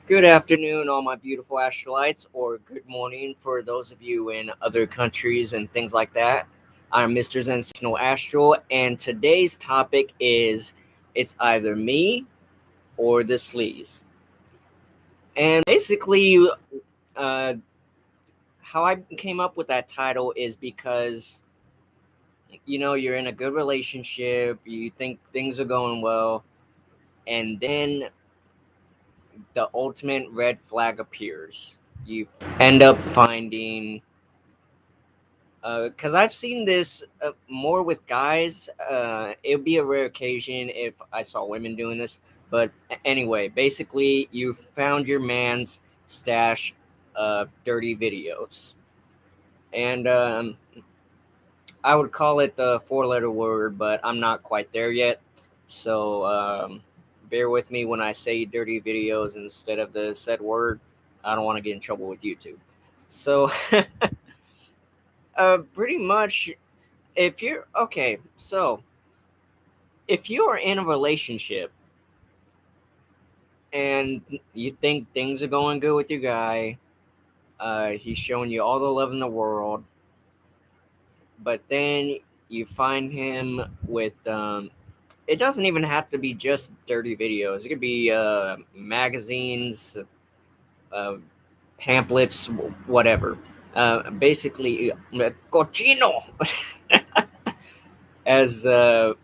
Good afternoon, all my beautiful Astralites, or good morning for those of you in other countries and things like that. I'm Mr. Sensational Astral, and today's topic is it's either me or the Sleaze. And basically, uh, how I came up with that title is because you're in a good relationship, you think things are going well, and then the ultimate red flag appears. You end up finding because I've seen this more with guys. It would be a rare occasion if I saw women doing this. But anyway, basically, you found your man's stash of dirty videos. And I would call it the four-letter word, but I'm not quite there yet. So bear with me when I say dirty videos instead of the said word. I don't want to get in trouble with YouTube. So pretty much if you're okay, so if you are in a relationship and you think things are going good with your guy, he's showing you all the love in the world, but then you find him with it doesn't even have to be just dirty videos. It could be magazines, uh, pamphlets, whatever. Basically, cochino, as uh,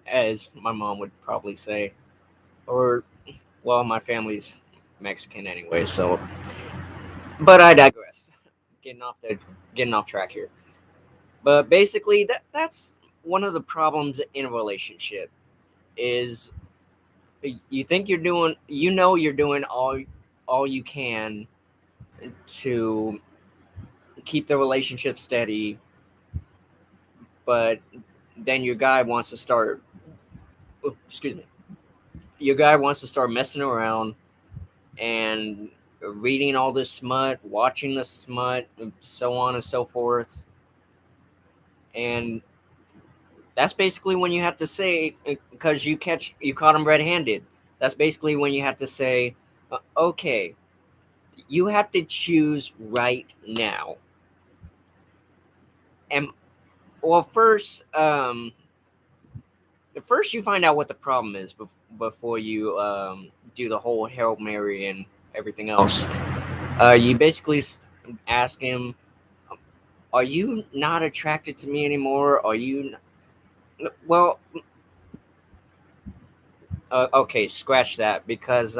as my mom would probably say, or well, my family's Mexican anyway, so. But I digress. Getting off the getting off track here. But basically, that's one of the problems in a relationship is you think you're doing all you can to keep the relationship steady, but then your guy wants to start. Oh, excuse me. Your guy wants to start messing around and reading all this smut, watching the smut, so on and so forth. And that's basically when you have to say, because you caught him red-handed. That's basically when you have to say, okay, you have to choose right now. And well, first you find out what the problem is before you do the whole Hail Mary and everything else. You basically ask him, "Are you not attracted to me anymore? Are you?" Well, okay, scratch that because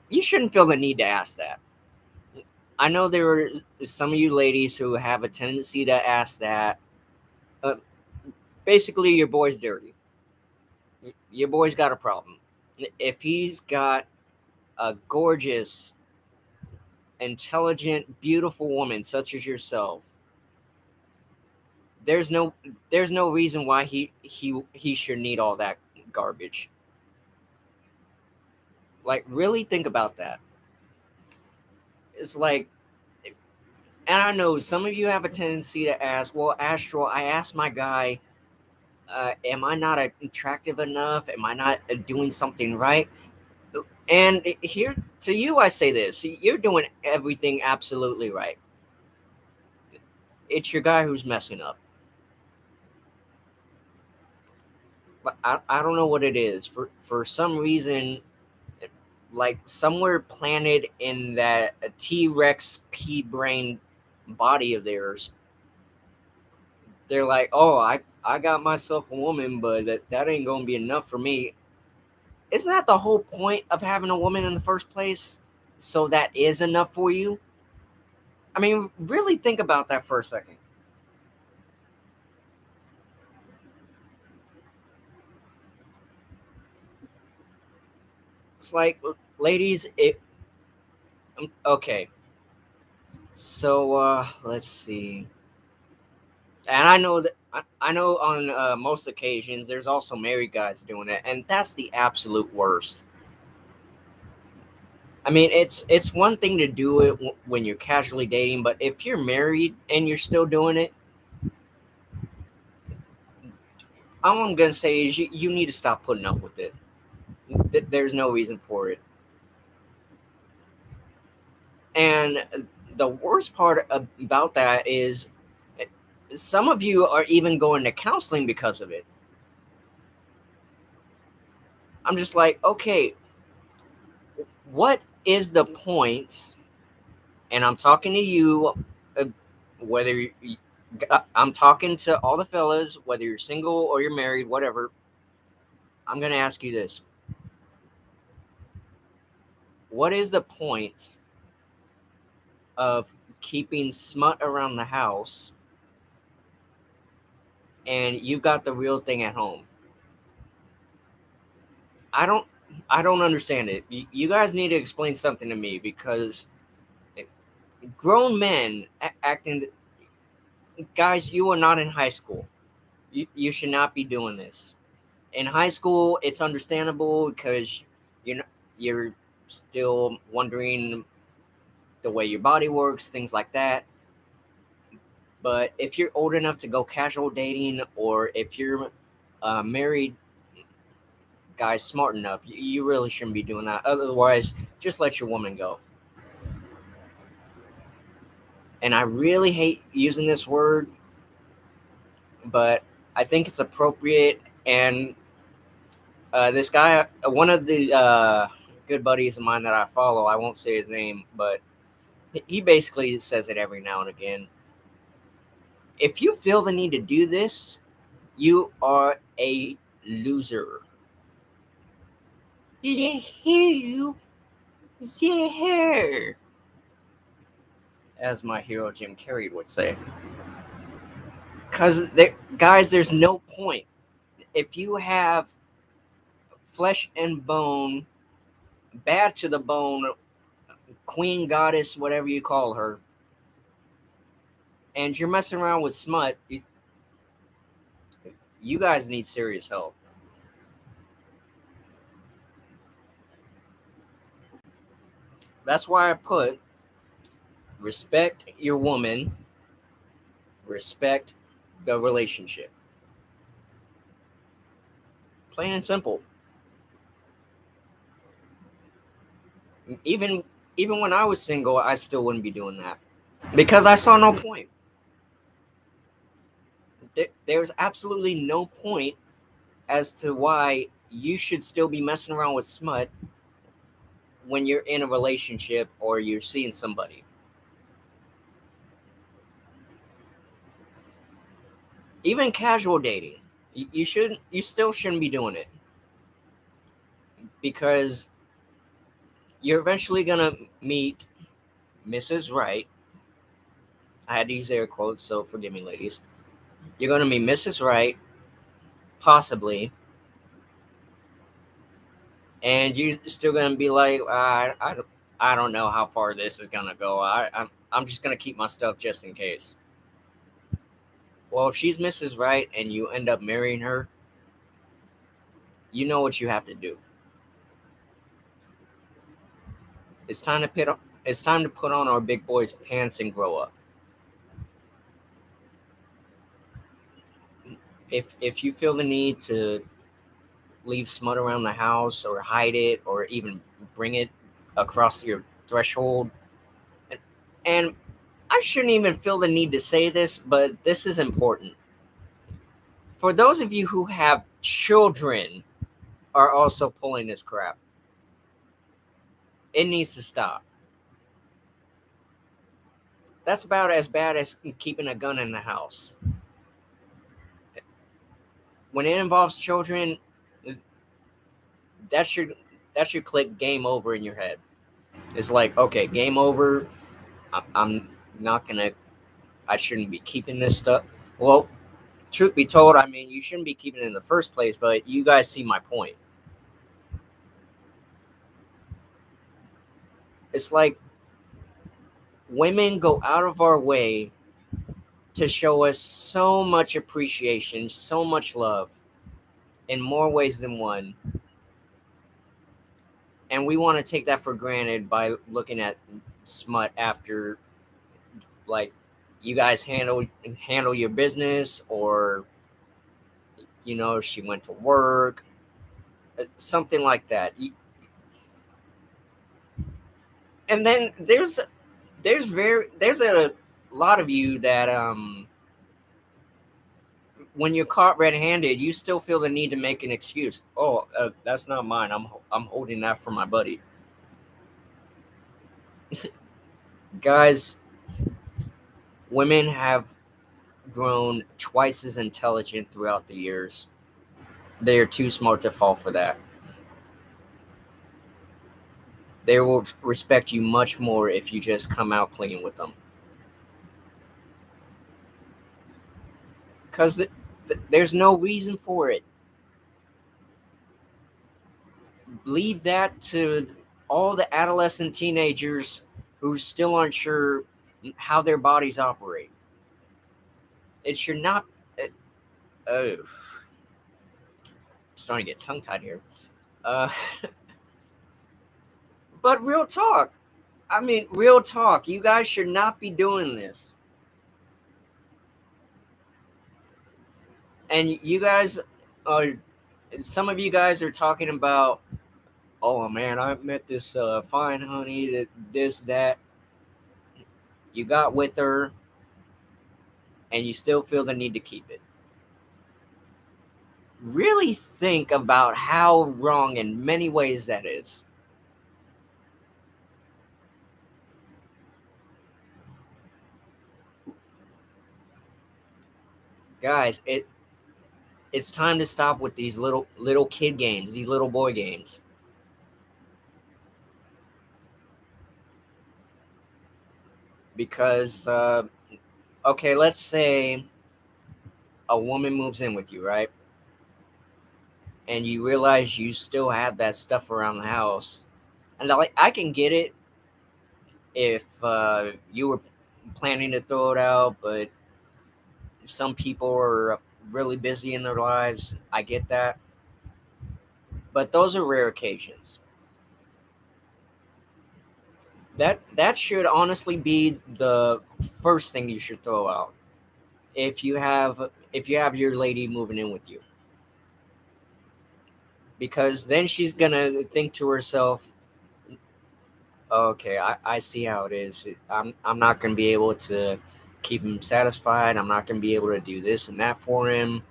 you shouldn't feel the need to ask that. I know there are some of you ladies who have a tendency to ask that. Uh, Basically, your boy's dirty. Your boy's got a problem. If he's got a gorgeous, intelligent, beautiful woman such as yourself, there's no there's no reason why he should need all that garbage. Like, really think about that. It's like, and I know some of you have a tendency to ask, well, Astral, I asked my guy, am I not attractive enough? Am I not doing something right? And here to you, I say this: you're doing everything absolutely right. It's your guy who's messing up. But I don't know what it is. For some reason, like somewhere planted in that T Rex pea brain body of theirs, they're like, oh, I got myself a woman, but that ain't gonna be enough for me. Isn't that the whole point of having a woman in the first place? So that is enough for you? I mean, really think about that for a second. It's like, ladies, okay. So let's see. And I know that I know on most occasions there's also married guys doing it, and that's the absolute worst. I mean, it's one thing to do it when you're casually dating, but if you're married and you're still doing it, all I'm gonna say is you need to stop putting up with it. There's no reason for it. And the worst part about that is some of you are even going to counseling because of it. I'm just like, okay, what is the point? And I'm talking to you, uh, whether I'm talking to all the fellas, whether you're single or you're married, whatever. I'm going to ask you this: what is the point of keeping smut around the house and you got the real thing at home? I don't I don't understand it. You guys need to explain something to me because grown men acting, guys, you are not in high school. You should not be doing this. In high school, it's understandable because you're you're still wondering the way your body works, things like that. But if you're old enough to go casual dating, or if you're married guy smart enough, you really shouldn't be doing that. Otherwise, just let your woman go. And I really hate using this word, but I think it's appropriate. And this guy, one of the good buddies of mine that I follow, I won't say his name, but he basically says it every now and again. If you feel the need to do this, you are a loser. Loser, as my hero Jim Carrey would say. Because, guys, there's no point. If you have flesh and bone, bad to the bone, queen goddess, whatever you call her, and you're messing around with smut, you guys need serious help. That's why I put respect your woman, respect the relationship. Plain and simple. Even even when I was single, I still wouldn't be doing that because I saw no point. There's absolutely no point as to why you should still be messing around with smut when you're in a relationship or you're seeing somebody. Even casual dating, you still shouldn't be doing it because you're eventually gonna meet Mrs. Right. I had to use air quotes, so forgive me, ladies. You're gonna meet Mrs. Right, possibly, and you're still gonna be like, I don't know how far this is gonna go. I'm just gonna keep my stuff just in case. Well, if she's Mrs. Right and you end up marrying her, you know what you have to do. It's time to put on our big boys pants and grow up. If you feel the need to leave smut around the house or hide it or even bring it across your threshold, and I shouldn't even feel the need to say this, but this is important. For those of you who have children are also pulling this crap. It needs to stop. That's about as bad as keeping a gun in the house. When it involves children, that should click game over in your head. It's like, okay, game over. I'm not gonna. I shouldn't be keeping this stuff. Well, truth be told, I mean, you shouldn't be keeping it in the first place. But you guys see my point. It's like women go out of our way to show us so much appreciation, so much love, in more ways than one, and we want to take that for granted by looking at smut after, like, you guys handle your business, or she went to work, something like that. And then there's there's a lot of you that when you're caught red-handed, you still feel the need to make an excuse. Oh, that's not mine. I'm holding that for my buddy. Guys, women have grown twice as intelligent throughout the years. They are too smart to fall for that. They will respect you much more if you just come out clean with them. Because there's no reason for it. Leave that to all the adolescent teenagers who still aren't sure how their bodies operate. It should not. Oh, starting to get tongue tied here. Uh, but real talk. I mean, real talk. You guys should not be doing this. And you guys are. Some of you guys are talking about, oh man, I met this fine honey, that this, that. You got with her, and you still feel the need to keep it. Really think about how wrong in many ways that is. Guys, it's time to stop with these little kid games, these little boy games. Because okay, let's say a woman moves in with you, right? And you realize you still have that stuff around the house. And like, I can get it if you were planning to throw it out, but some people are really busy in their lives. I get that. But those are rare occasions. That should honestly be the first thing you should throw out if you have your lady moving in with you, because then she's gonna think to herself, okay, I see how it is. I'm not gonna be able to keep him satisfied. I'm not gonna be able to do this and that for him.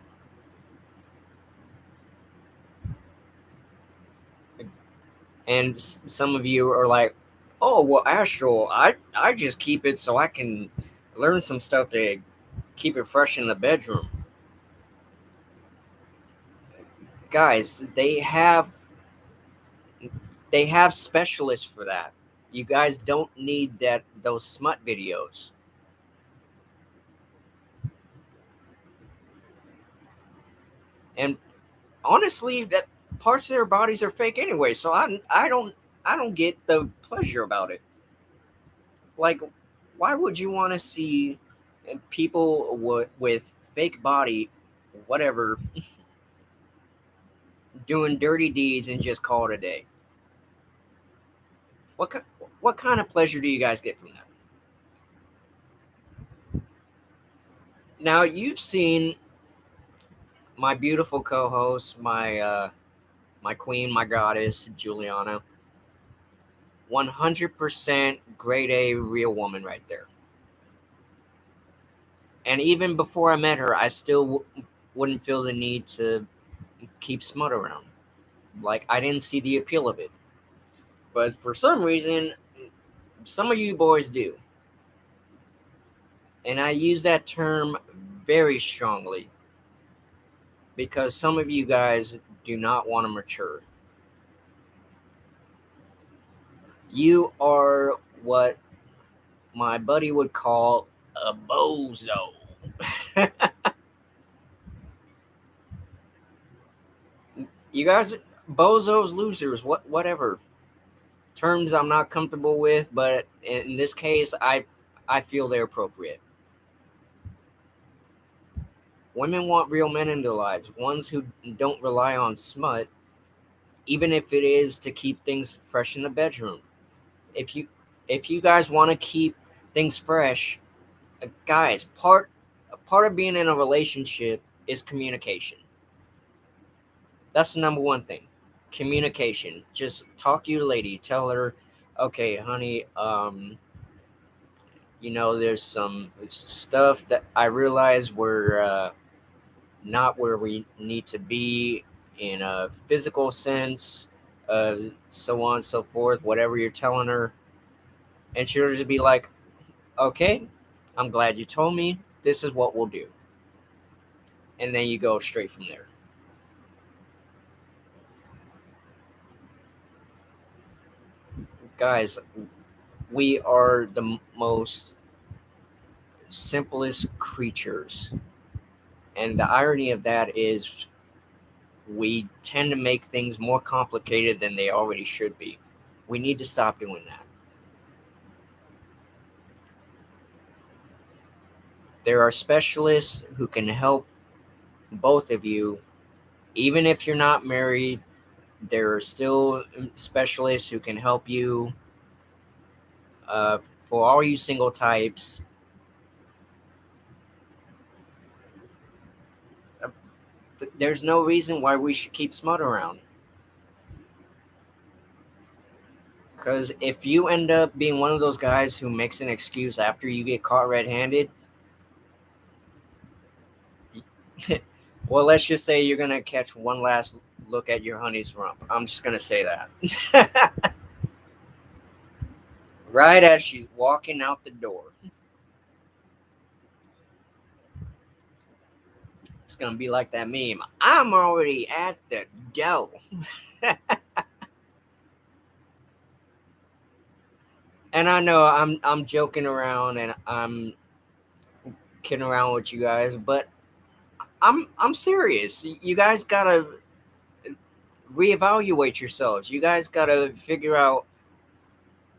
And some of you are like, oh well, Astral, I just keep it so I can learn some stuff to keep it fresh in the bedroom. Guys, they have specialists for that. You guys don't need those smut videos. And honestly, that parts of their bodies are fake anyway. So I don't get the pleasure about it. Like, why would you want to see people with fake body, whatever, doing dirty deeds and just call it a day? What what kind of pleasure do you guys get from that? Now you've seen my beautiful co-host, my queen, my goddess, Juliana. 100% grade A real woman right there. And even before I met her, I still wouldn't feel the need to keep smut around. Like, I didn't see the appeal of it. But for some reason, some of you boys do. And I use that term very strongly because some of you guys do not want to mature. You are what my buddy would call a bozo. You guys, bozos, losers, whatever terms I'm not comfortable with, but in this case, I feel they're appropriate. Women want real men in their lives, ones who don't rely on smut, even if it is to keep things fresh in the bedroom. If you guys want to keep things fresh, guys, part of being in a relationship is communication. That's the number one thing. Communication. Just talk to your lady. Tell her, okay, honey, there's some stuff that I realize we're not where we need to be in a physical sense, so on and so forth, whatever you're telling her. And she'll just be like, okay, I'm glad you told me. This is what we'll do. And then you go straight from there. Guys, we are the most simplest creatures. And the irony of that is we tend to make things more complicated than they already should be. We need to stop doing that. There are specialists who can help both of you, even if you're not married. There are still specialists who can help you. For all you single types, there's no reason why we should keep smut around. Because if you end up being one of those guys who makes an excuse after you get caught red-handed, well, let's just say you're gonna catch one last look at your honey's rump. I'm just gonna say that. Right as she's walking out the door. It's gonna be like that meme. I'm already at the door. And I know I'm joking around and I'm kidding around with you guys, but I'm serious. You guys gotta reevaluate yourselves. You guys gotta figure out,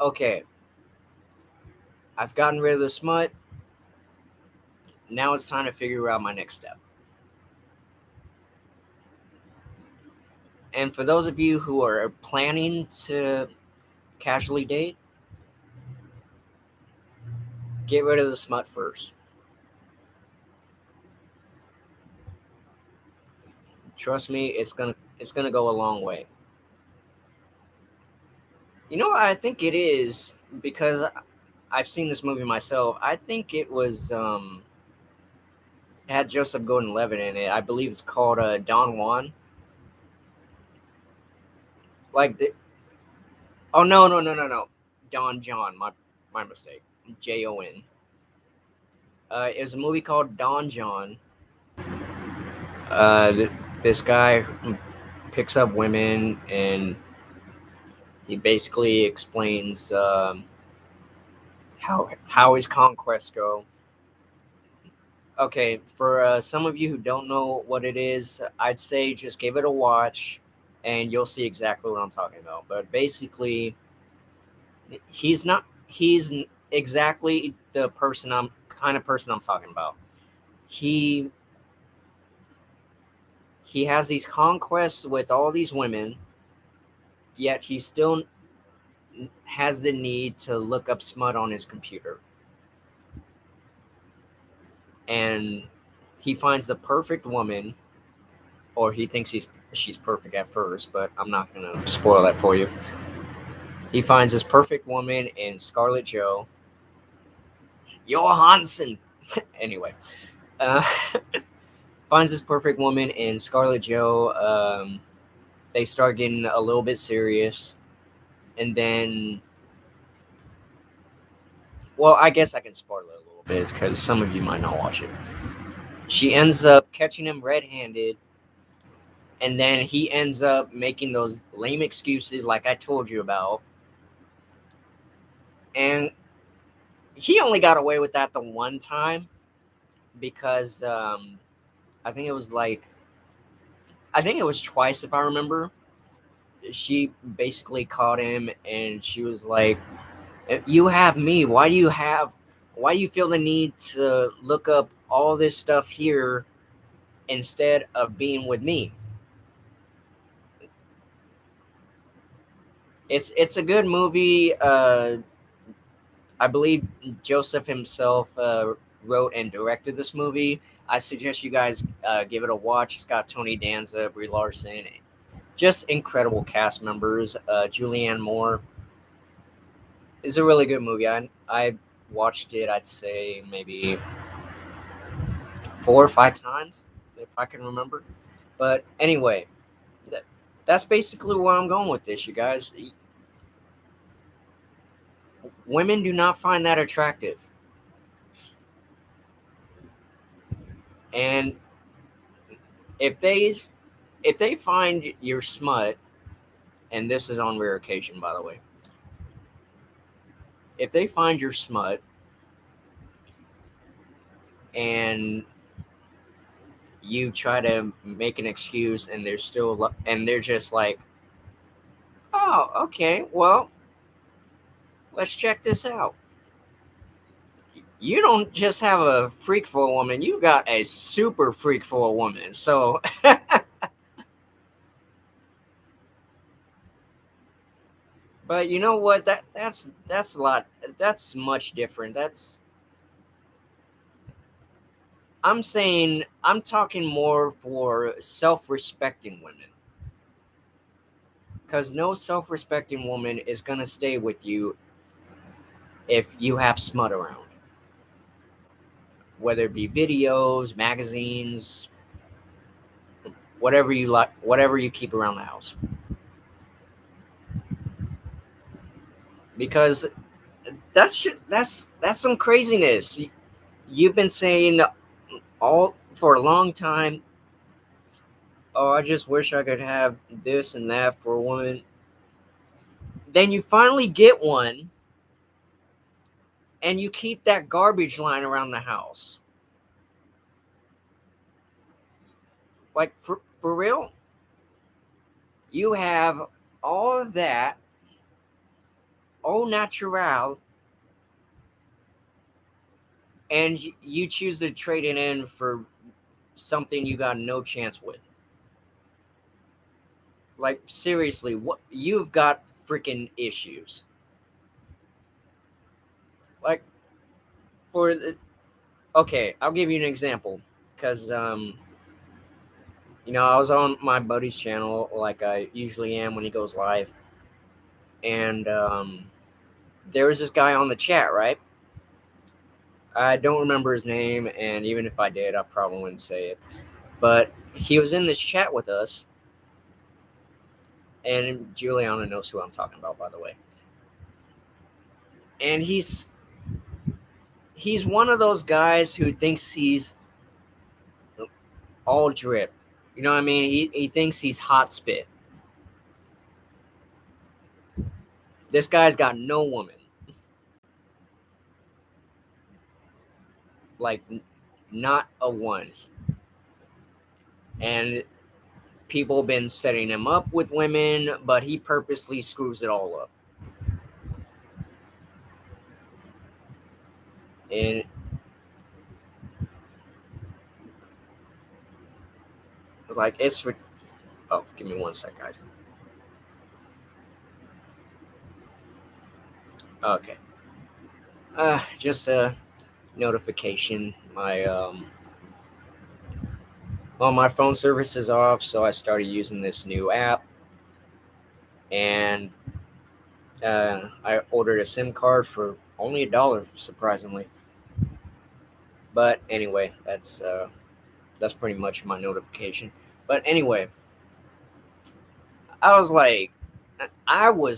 okay, I've gotten rid of the smut. Now it's time to figure out my next step. And for those of you who are planning to casually date, get rid of the smut first. Trust me, it's gonna go a long way. You know what I think it is, because I've seen this movie myself. I think it was it had Joseph Gordon-Levitt in it. I believe it's called Don Juan. Like the Oh, no. Don John. My mistake. Jon. It was a movie called Don John. This guy picks up women and he basically explains how his conquests go. Okay, for some of you who don't know what it is, I'd say just give it a watch, and you'll see exactly what I'm talking about. But basically, he's exactly the kind of person I'm talking about. He has these conquests with all these women, yet he still has the need to look up smut on his computer. And he finds the perfect woman, or he thinks she's perfect at first, but I'm not gonna spoil that for you. He finds this perfect woman in Scarlett Johansson. Anyway, uh, finds this perfect woman in Scarlett Jo. They start getting a little bit serious, and then, well, I guess I can spoil it a little bit because some of you might not watch it. She ends up catching him red-handed, and then he ends up making those lame excuses like I told you about. And he only got away with that the one time because I think it was twice, if I remember. She basically caught him and she was like, you have me. Why do you feel the need to look up all this stuff here instead of being with me? It's a good movie. I believe Joseph himself wrote and directed this movie. I suggest you guys give it a watch. It's got Tony Danza, Brie Larson, just incredible cast members. Julianne Moore. It's a really good movie. I watched it, I'd say maybe 4 or 5 times, if I can remember. But anyway, that, that's basically where I'm going with this, you guys. Women do not find that attractive. And if they if they find your smut, and this is on rare occasion, by the way, if they find your smut and you try to make an excuse and they're just like, oh, okay, well, let's check this out. You don't just have a freak for a woman, you got a super freak for a woman. So but you know what, that's a lot, that's much different. That's, I'm saying, I'm talking more for self-respecting women, because no self-respecting woman is going to stay with you if you have smut around, whether it be videos, magazines, whatever you like, whatever you keep around the house. Because that's some craziness. You've been saying all for a long time, oh, I just wish I could have this and that for a woman. Then you finally get one, and you keep that garbage line around the house. Like, for real, you have all of that, au natural, and you choose to trade it in for something you got no chance with. Like, seriously, what, you've got freaking issues. Like, for the, okay, I'll give you an example, because I was on my buddy's channel like I usually am when he goes live, and there was this guy on the chat, right? I don't remember his name, and even if I did, I probably wouldn't say it. But he was in this chat with us, and Juliana knows who I'm talking about, by the way. And he's one of those guys who thinks he's all drip. You know what I mean? He thinks he's hot spit. This guy's got no woman. Like, not a one. And people have been setting him up with women, but he purposely screws it all up. And like, it's for, oh, give me 1 sec, guys. Okay. Just a notification. My phone service is off, so I started using this new app, and I ordered a SIM card for only $1, surprisingly. But anyway, that's pretty much my notification. But anyway, I was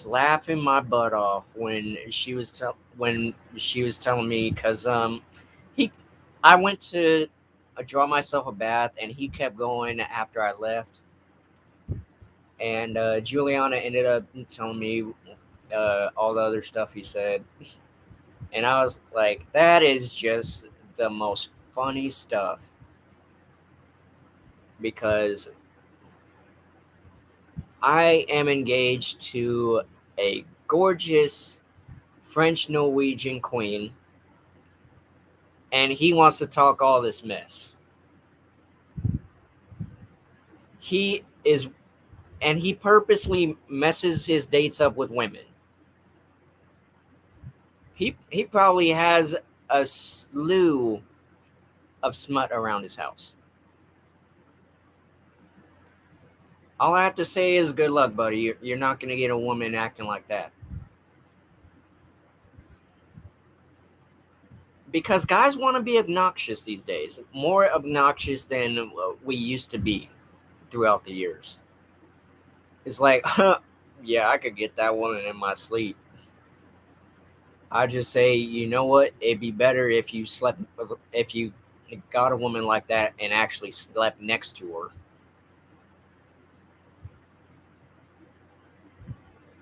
laughing my butt off when she was telling me, because he I went to draw myself a bath, and he kept going after I left, and Juliana ended up telling me all the other stuff he said, and I was like, that is just the most funny stuff, because I am engaged to a gorgeous French Norwegian queen, and he wants to talk all this mess. He is, and he purposely messes his dates up with women. He probably has a slew of smut around his house. All I have to say is good luck, buddy. You're not going to get a woman acting like that. because guys want to be obnoxious these days, more obnoxious than we used to be throughout the years. It's like, yeah, I could get that woman in my sleep. I just say, you know what? It'd be better if you slept, if you got a woman like that and actually slept next to her.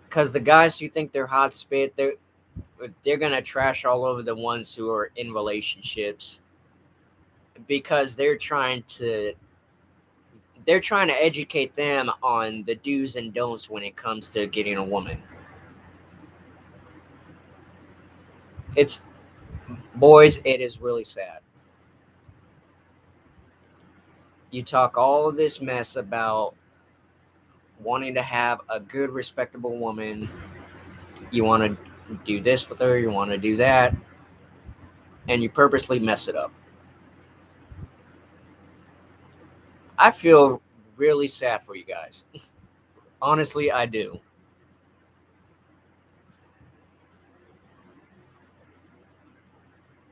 Because the guys who think they're hot spit, they're gonna trash all over the ones who are in relationships because they're trying to educate them on the do's and don'ts when it comes to getting a woman. It's boys, it is really sad. You talk all of this mess about wanting to have a good, respectable woman. You want to do this with her, you want to do that, and you purposely mess it up. I feel really sad for you guys. Honestly, I do.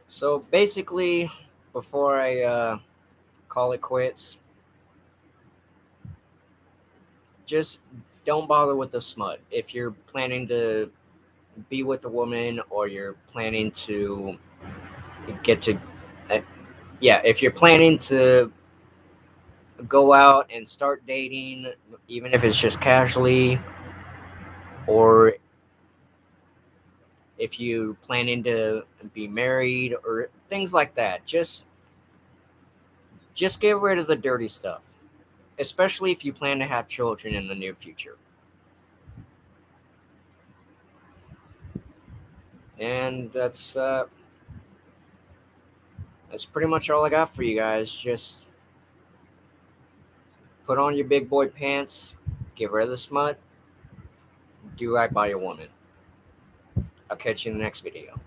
So basically, before I call it quits, just don't bother with the smut. If you're planning to be with a woman or you're planning to get to, uh, yeah, if you're planning to go out and start dating, even if it's just casually, or if you planning to be married or things like that, just get rid of the dirty stuff, especially if you plan to have children in the near future. And that's pretty much all I got for you guys. Just put on your big boy pants, get rid of the smut, do right by your woman. I'll catch you in the next video.